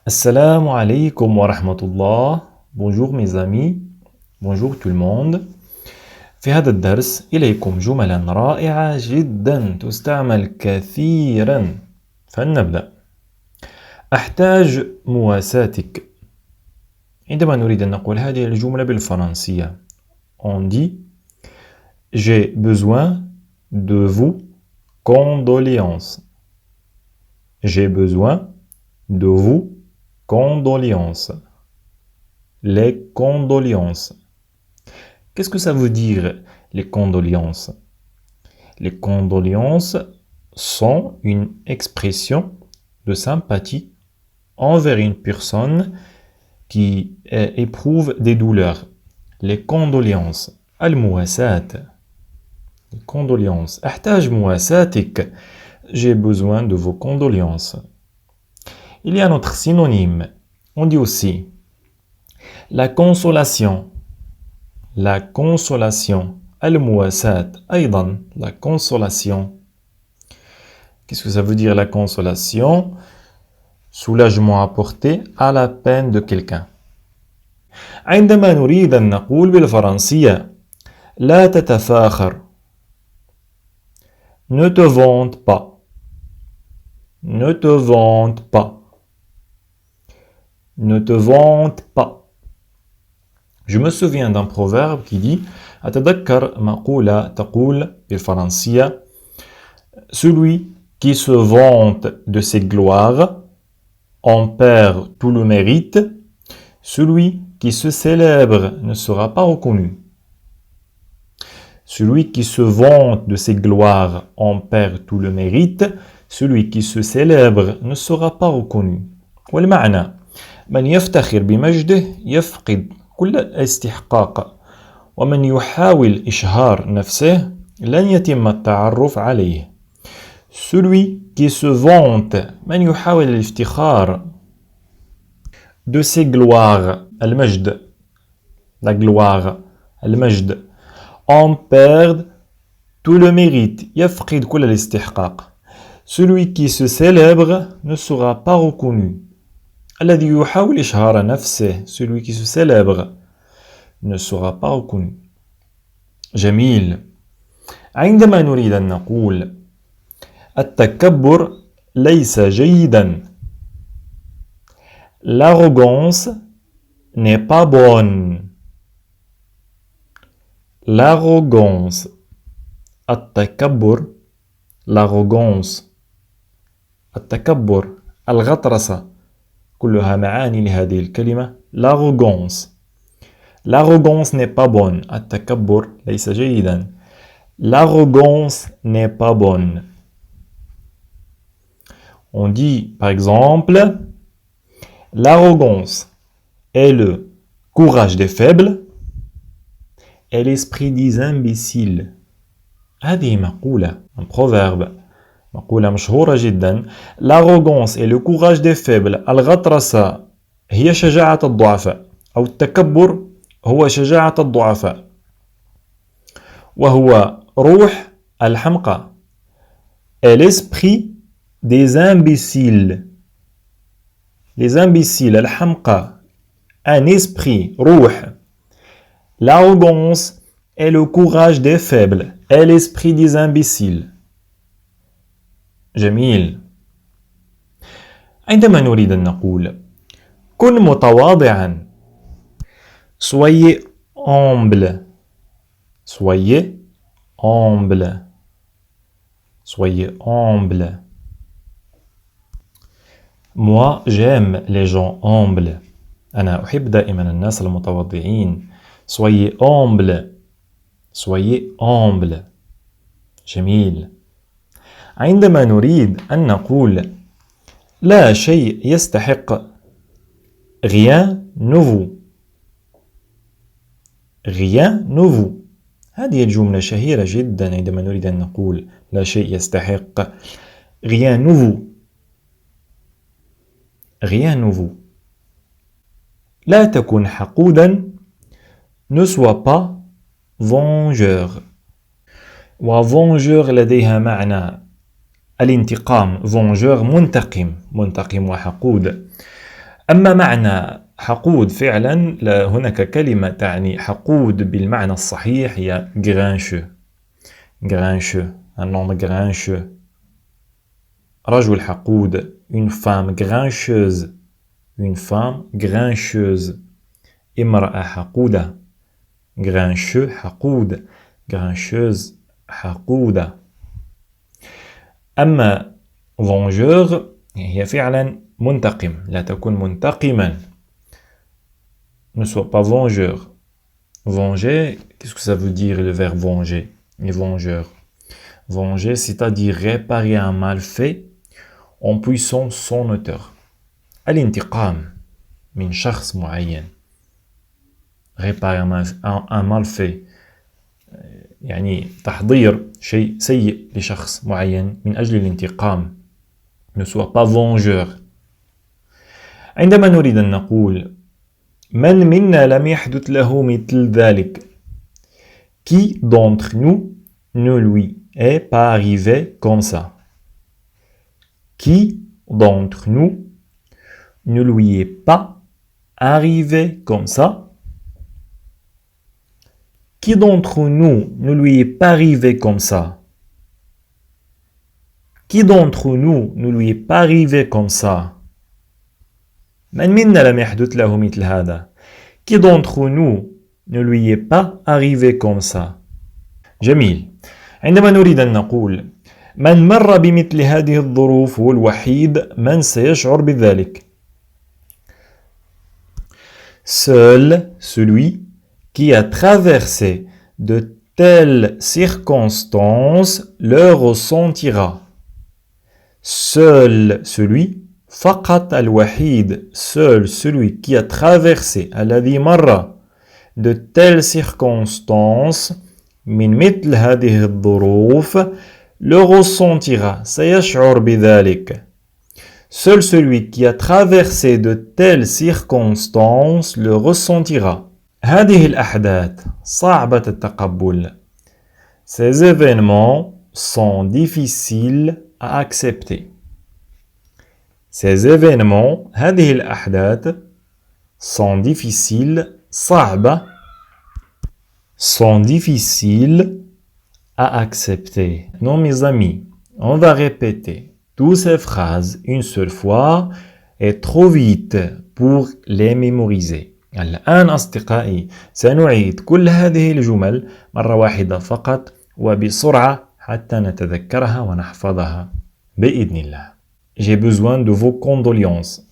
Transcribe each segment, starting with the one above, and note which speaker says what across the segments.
Speaker 1: Assalamu alaikum wa rahmatullah. Bonjour mes amis. Bonjour tout le monde. في هذا الدرس إليكم جملا رائعة جدا تستعمل كثيرا. فلنبدأ. أحتاج مواساتك. عندما نريد أن نقول هذه الجملة بالفرنسية on dit j'ai besoin de vos condoléances. J'ai besoin de vos condoléances. Les condoléances. Qu'est-ce que ça veut dire, les condoléances? Les condoléances sont une expression de sympathie envers une personne qui éprouve des douleurs. Les condoléances. المواساة. Les condoléances. أحتاج مواساتك. J'ai besoin de vos condoléances. Il y a un autre synonyme. On dit aussi la consolation. La consolation. المواساة. أيضا la consolation. Qu'est-ce que ça veut dire la consolation? Soulagement apporté à la peine de quelqu'un. عندما نريد أن نقول بالفرنسية لا تتفاخر. Ne te vante pas. Ne te vante pas. Ne te vante pas. Je me souviens d'un proverbe qui dit أتذكر مقولة تقول بالفرنسية celui qui se vante de ses gloires en perd tout le mérite. Celui qui se célèbre ne sera pas reconnu. Celui qui se vante de ses gloires en perd tout le mérite. Celui qui se célèbre ne sera pas reconnu. والمعنى من يفتخر بمجده يفقد كل الاستحقاق ومن يحاول إشهار نفسه لن يتم التعرف عليه. Celui qui se vante من يحاول الافتخار de ses gloires المجد la gloire المجد en perd tout le mérite يفقد كل الاستحقاق. Celui qui se célèbre ne sera pas reconnu. الذي يحاول إشهار نفسه celui qui se célèbre ne sera pas reconnu. جميل. عندما نريد أن نقول التكبر ليس جيدا. L'arrogance n'est pas bonne. L'arrogance. التكبر. L'arrogance. التكبر. الغطرسة. كلها معاني لهذه الكلمة. L'arrogance. L'arrogance n'est pas bonne. التكبر ليس جيدا. L'arrogance n'est pas bonne. On dit par exemple l'arrogance est le courage des faibles et l'esprit des imbéciles. هذه مقولة un proverbe مقولة مشهورة جدا. L'arrogance est le courage des faibles. الغطرسة هي شجاعة الضعفاء أو التكبر هو شجاعة الضعفاء وهو روح الحمقى et l'esprit des imbéciles. Les imbéciles, الحمقى, un esprit, روح. L'arrogance est le courage des faibles et l'esprit des imbéciles. جميل. عندما نريد أن نقول كن متواضعا. Soyez humble. Soyez humble. Soyez humble. Moi, j'aime les gens humbles. أنا أحب دائما الناس المتواضعين. Soyez humble. Soyez humble. جميل. عندما نريد أن نقول لا شيء يستحق. Rien ne vaut. Rien ne vaut. هذه الجملة شهيرة جدا عندما نريد أن نقول لا شيء يستحق. Rien ne vaut. Rien ne vaut. لا تكن حقودا. Ne sois pas vengeur. وvengeur لديها معنى الانتقام. vengeur منتقم. منتقم وحقود. أما معنى حقود فعلا هناك كلمة تعني حقود بالمعنى الصحيح هي grincheux. Grincheux, un homme grincheux. رجل حقود, une femme grincheuse. Une femme grincheuse. امرأة حقودة. Grincheux حقود. Grincheuse حقودة. أما vengeur هي فعلا منتقم. لا تكن منتقما. Ne sois pas vengeur. Venger, qu'est-ce que ça veut dire le verbe venger? Les vengeurs. Venger, c'est-à-dire réparer un mal fait en puissant son auteur. الانتقام من شخص معين. réparer un mal fait. يعني تحضير شيء سيء لشخص معين من أجل الانتقام. Ne sois pas vengeur. عندما نريد أن نقول من منا لم يحدث له مثل ذلك. Qui d'entre nous ne lui est pas arrivé comme ça? Qui d'entre nous ne lui est pas arrivé comme ça? Qui d'entre nous ne lui est pas arrivé comme ça? Qui d'entre nous ne lui est pas arrivé comme ça? من منا لم يحدث له مثل هذا. Qui d'entre nous ne lui est pas arrivé comme ça? جميل. عندما نريد أن نقول من مر بمثل هذه الظروف هو الوحيد من سيشعر بذلك. Seul celui qui a traversé de telles circonstances le ressentira. Seul celui, فقط الوحيد, seul celui qui a traversé, الذي مر, de telles circonstances, من مثل هذه الظروف, le ressentira, سيشعر بذلك. Seul celui qui a traversé de telles circonstances le ressentira. هذه الأحداث صعبة التقبل. Ces événements sont difficiles à accepter. Ces événements, هذه الأحداث, sont difficiles, صعبة, sont difficiles à accepter. Non, mes amis, on va répéter toutes ces phrases une seule fois et trop vite pour les mémoriser. الآن أصدقائي سنعيد كل هذه الجمل مرة واحدة فقط وبسرعة حتى نتذكرها ونحفظها بإذن الله. J'ai besoin de vos condoléances.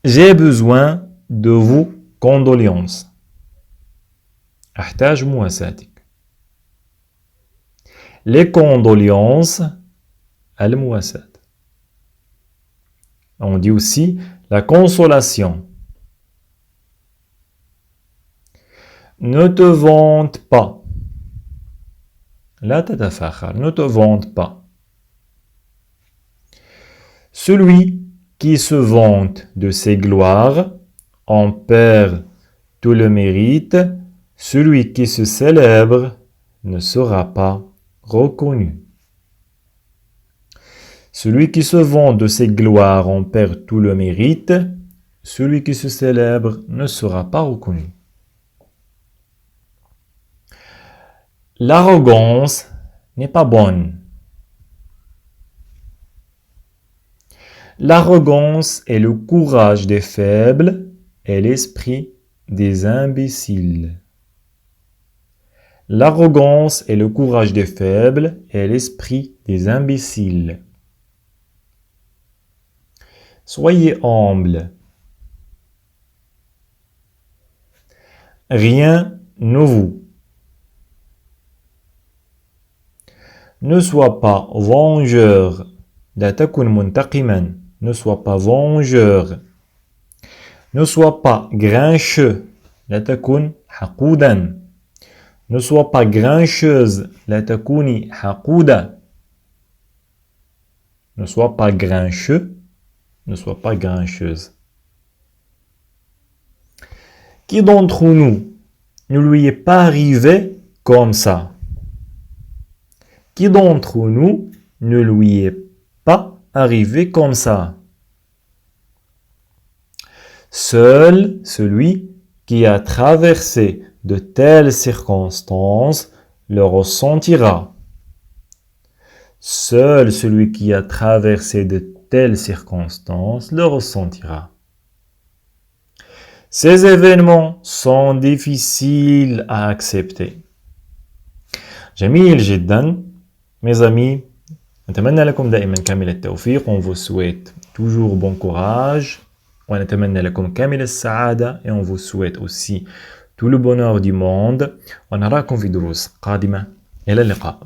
Speaker 1: J'ai besoin de vos condoléances. أحتاج مواساتك. Les condoléances, المواساة. On dit aussi la consolation. Ne te vante pas. لا تتفاخر. Ne te vante pas. Celui qui se vante de ses gloires en perd tout le mérite. Celui qui se célèbre ne sera pas reconnu. Celui qui se vante de ses gloires en perd tout le mérite. Celui qui se célèbre ne sera pas reconnu. L'arrogance n'est pas bonne. L'arrogance est le courage des faibles et l'esprit des imbéciles. L'arrogance est le courage des faibles et l'esprit des imbéciles. Soyez humble. Rien ne vous. Ne sois pas vengeur. لا تكن منتقما. Ne sois pas vengeur. Ne sois pas grincheux. لا تكن حقودا. Ne sois pas grincheuse. لا تكوني حقودة. Ne sois pas grincheux. Ne sois pas grincheuse. Qui d'entre nous ne lui est pas arrivé comme ça? Qui d'entre nous ne lui est pas arrivé comme ça? Seul celui qui a traversé de telles circonstances le ressentira. Seul celui qui a traversé de telles circonstances le ressentira. Ces événements sont difficiles à accepter. جميل جدا. Mes amis, نتمنى لكم دائما كامل التوفيق. On vous souhaite toujours bon courage. ونتمنى لكم كامل السعادة. Et on vous souhaite aussi tout le bonheur du monde. ونراكم في دروس قادمة. إلى اللقاء.